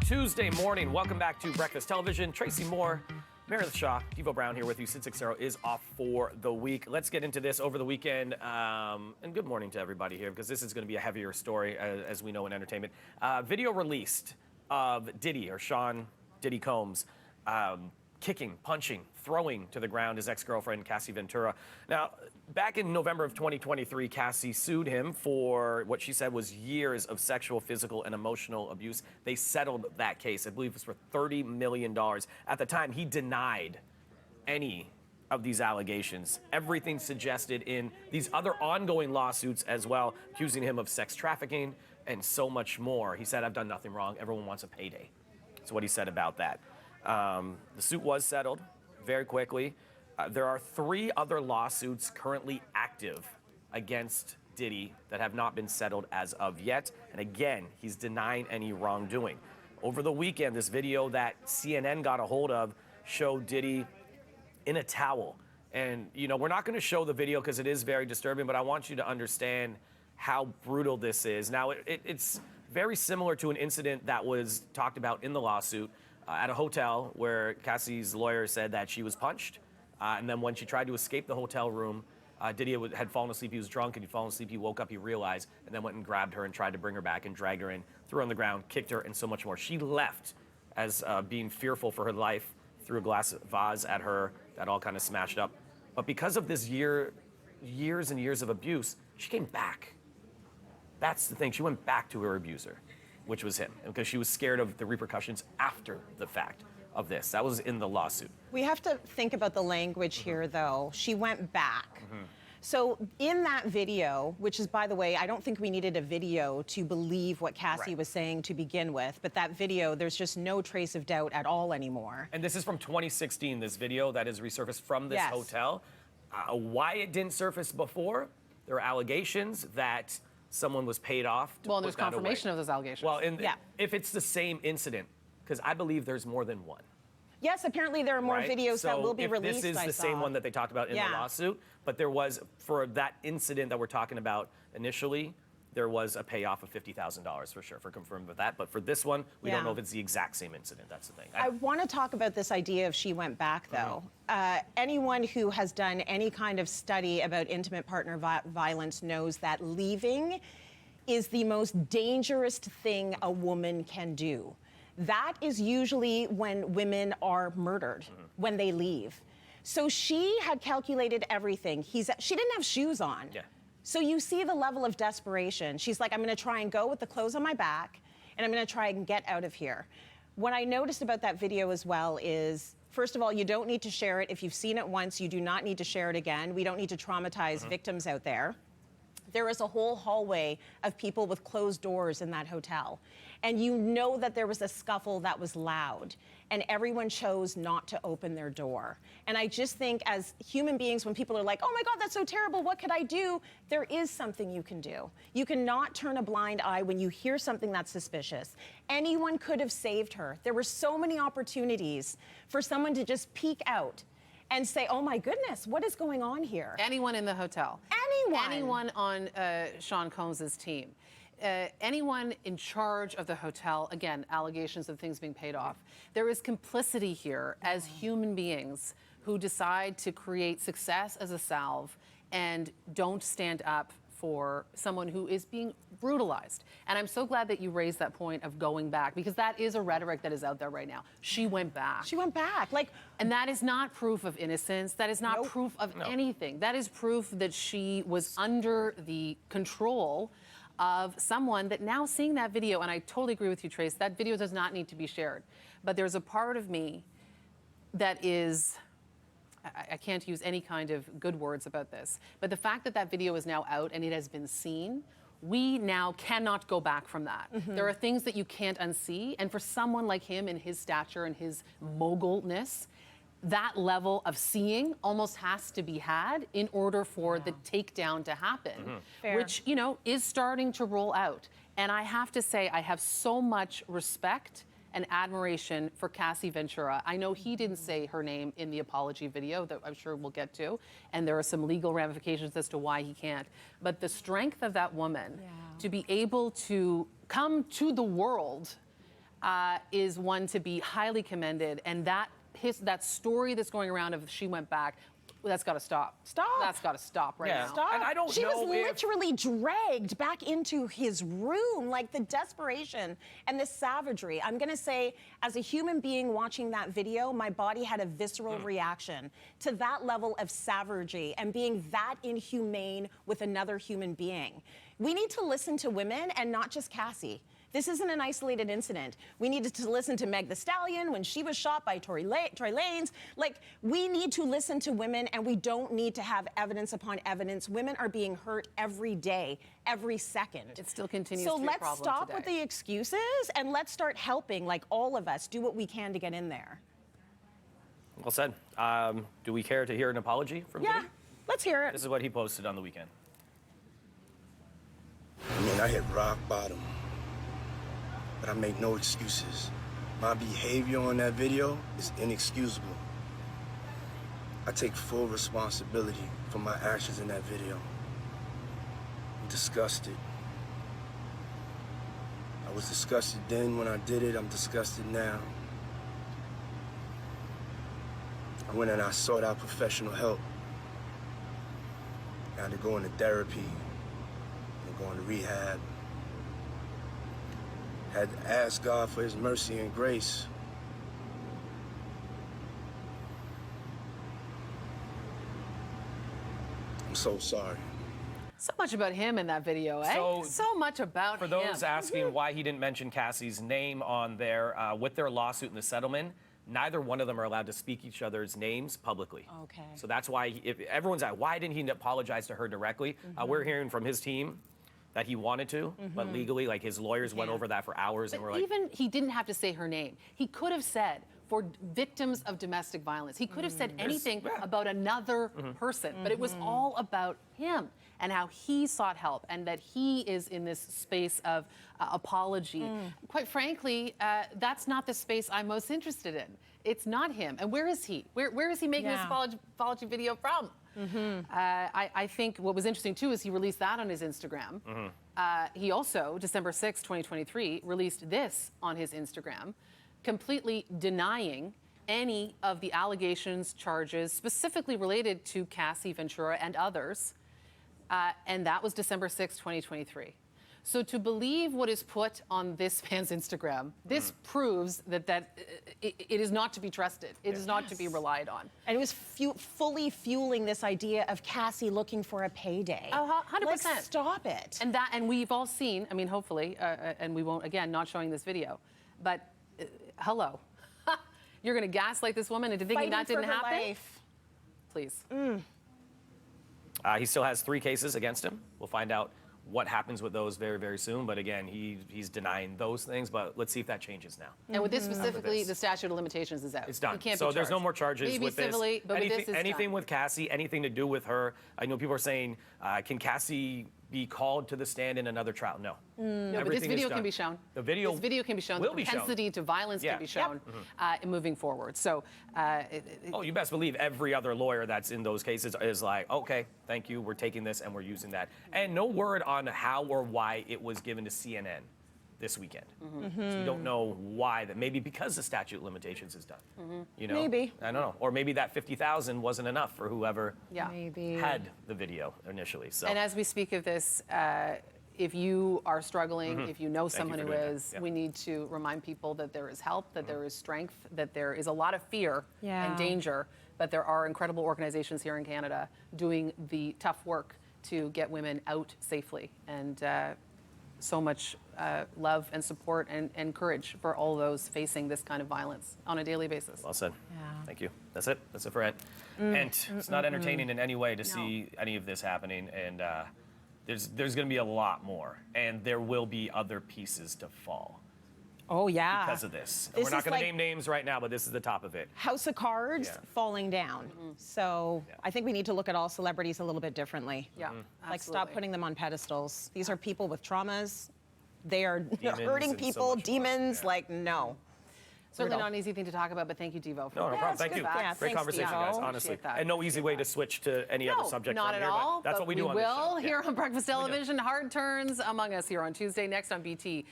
Tuesday morning. Welcome back to Breakfast Television. Tracy Moore, Meredith Shaw, Devo Brown here with you. Sid Sixero is off for the week. Let's get into this over the weekend. And good morning to everybody here, because this is going to be a heavier story, as we know in entertainment. Video released of Diddy, or Sean Diddy Combs, kicking, punching, throwing to the ground his ex-girlfriend, Cassie Ventura. Now, back in November of 2023, Cassie sued him for what she said was years of sexual, physical, and emotional abuse. They settled that case. I believe it was for $30 million. At the time, he denied any of these allegations. Everything suggested in these other ongoing lawsuits as well, accusing him of sex trafficking and so much more. He said, "I've done nothing wrong. Everyone wants a payday." That's what he said about that. The suit was settled very quickly. There are 3 other lawsuits currently active against Diddy that have not been settled as of yet. And again, he's denying any wrongdoing. Over the weekend, this video that CNN got a hold of showed Diddy in a towel. And, you know, we're not going to show the video because it is very disturbing, but I want you to understand how brutal this is. Now, it's very similar to an incident that was talked about in the lawsuit at a hotel where Cassie's lawyer said that she was punched. And then when she tried to escape the hotel room, Diddy had fallen asleep. He was drunk and he'd fallen asleep. He woke up, he realized, and then went and grabbed her and tried to bring her back and dragged her in, threw her on the ground, kicked her, and so much more. She left as being fearful for her life, threw a glass vase at her that all kind of smashed up. But because of this years and years of abuse, she came back. That's the thing. She went back to her abuser, which was him, because she was scared of the repercussions after the fact of this. That was in the lawsuit. We have to think about the language here, though. She went back. So in that video, which is, by the way, I don't think we needed a video to believe what Cassie was saying to begin with, but that video, there's just no trace of doubt at all anymore. And this is from 2016, this video that has resurfaced from this hotel. Why it didn't surface before, there are allegations that someone was paid off to Well, and there's confirmation of those allegations. Well, if it's the same incident, because I believe there's more than one. Yes, apparently there are more videos that will be released. This is the same one that they talked about in the lawsuit, but there was, for that incident that we're talking about initially, there was a payoff of $50,000 for sure, for confirmed with that. But for this one, we don't know if it's the exact same incident. That's the thing. I want to talk about this idea of she went back, though. Anyone who has done any kind of study about intimate partner violence knows that leaving is the most dangerous thing a woman can do. That is usually when women are murdered, when they leave. So she had calculated everything. She didn't have shoes on. So you see the level of desperation. She's like, I'm going to try and go with the clothes on my back, and I'm going to try and get out of here. What I noticed about that video as well is, first of all, you don't need to share it. If you've seen it once, you do not need to share it again. We don't need to traumatize victims out there. There is a whole hallway of people with closed doors in that hotel. And you know that there was a scuffle that was loud, and everyone chose not to open their door. And I just think, as human beings, when people are like, oh my God, that's so terrible, what could I do? There is something you can do. You cannot turn a blind eye when you hear something that's suspicious. Anyone could have saved her. There were so many opportunities for someone to just peek out and say, oh my goodness, what is going on here? Anyone in the hotel. Anyone. Anyone on Sean Combs' team. Anyone in charge of the hotel, again, allegations of things being paid off. There is complicity here as human beings who decide to create success as a salve and don't stand up for someone who is being brutalized. And I'm so glad that you raised that point of going back, because that is a rhetoric that is out there right now. She went back. She went back. And that is not proof of innocence. That is not proof of anything. That is proof that she was under the control of someone that, now seeing that video, and I totally agree with you, Trace, that video does not need to be shared. But there's a part of me that is, I can't use any kind of good words about this, but the fact that that video is now out and it has been seen, we now cannot go back from that. There are things that you can't unsee, and for someone like him in his stature and his mogulness, that level of seeing almost has to be had in order for the takedown to happen, which, you know, is starting to roll out. And I have to say, I have so much respect and admiration for Cassie Ventura. I know he didn't say her name in the apology video that I'm sure we'll get to, and there are some legal ramifications as to why he can't. But the strength of that woman to be able to come to the world is one to be highly commended. And that story that's going around of she went back, that's got to stop. Stop. That's got to stop right now. Stop. And I don't she know was literally dragged back into his room, like the desperation and the savagery. I'm going to say, as a human being watching that video, my body had a visceral reaction to that level of savagery and being that inhumane with another human being. We need to listen to women and not just Cassie. This isn't an isolated incident. We needed to listen to Meg Thee Stallion when she was shot by Tory Lanez. Like, we need to listen to women, and we don't need to have evidence upon evidence. Women are being hurt every day, every second. It still continues so to be a problem let's stop today. with the excuses, and let's start helping, like all of us, do what we can to get in there. Well said. Do we care to hear an apology from Yeah, Diddy? let's hear it. This is what he posted on the weekend. I mean, I hit rock bottom. But I make no excuses. My behavior on that video is inexcusable. I take full responsibility for my actions in that video. I'm disgusted. I was disgusted then when I did it. I'm disgusted now. I went and I sought out professional help. I had to go into therapy and go into rehab. Had to ask God for his mercy and grace. I'm so sorry. So much about him in that video, eh? So much about him. For those asking why he didn't mention Cassie's name on there, with their lawsuit and the settlement, neither one of them are allowed to speak each other's names publicly. Okay. So that's why, if everyone's like, why didn't he apologize to her directly? We're hearing from his team that he wanted to, but legally, like his lawyers went over that for hours and But were like, even he didn't have to say her name. He could have said, for victims of domestic violence. He could have said anything about another person, but it was all about him and how he sought help and that he is in this space of apology. Quite frankly, that's not the space I'm most interested in. It's not him. And where is he? Where is he making this apology video from? I think what was interesting too is he released that on his Instagram. He also, December 6, 2023, released this on his Instagram, completely denying any of the allegations, charges, specifically related to Cassie Ventura and others. And that was December 6, 2023. So to believe what is put on this man's Instagram, this proves that it is not to be trusted. It is not to be relied on. And it was fully fueling this idea of Cassie looking for a payday. 100%. Like, stop it. And we've all seen, I mean, hopefully, and we won't, again, not showing this video, but hello. You're going to gaslight this woman into thinking that didn't happen? Life. Please. he still has 3 cases against him. We'll find out what happens with those very, very soon. But again, he's denying those things. But let's see if that changes now. And with this specifically, the statute of limitations is out. It's done. He can't So be there's no charged. more charges Maybe with this. civilly, but with this is anything done. with Cassie, anything to do with her. I know people are saying, can Cassie be called to the stand in another trial? No. No, but this video can be shown. The video This video can be shown. will The be shown. propensity to violence Yeah. can be shown moving forward. So, Oh, you best believe every other lawyer that's in those cases is like, okay, thank you, we're taking this and we're using that. And no word on how or why it was given to CNN this weekend. So you don't know why. That maybe because the statute of limitations is done. You know, Maybe. I don't know, or maybe that 50,000 wasn't enough for whoever Maybe. had the video initially. So and as we speak of this, if you are struggling, if you know someone for who doing that. is, Yeah. we need to remind people that there is help, that there is strength, that there is a lot of fear Yeah. and danger, but there are incredible organizations here in Canada doing the tough work to get women out safely. And so much love and support and courage for all those facing this kind of violence on a daily basis. well said. Yeah. Thank you. That's it. That's it for Ed. And it's not entertaining in any way to see any of this happening. And there's going to be a lot more, and there will be other pieces to fall Oh, yeah. because of this. And This we're not is going to like name names right now, but this is the top of it. House of Cards Yeah. falling down. So I think we need to look at all celebrities a little bit differently. Yeah, Like, stop absolutely. putting them on pedestals. These are people with traumas. They are hurting and so people, much more. demons. Yeah. Like, no. Certainly Brutal. not an easy thing to talk about, but thank you, Devo. For No, no that. problem. it's Thank good you. back. Yeah, Great thanks, conversation, Devo. guys, Appreciate honestly. that. And no easy way to switch to any other subject not from at here, all. but that's but what we do on we this show. will Yeah. here on Breakfast Television. Hard turns among us here on Tuesday. Next on BT.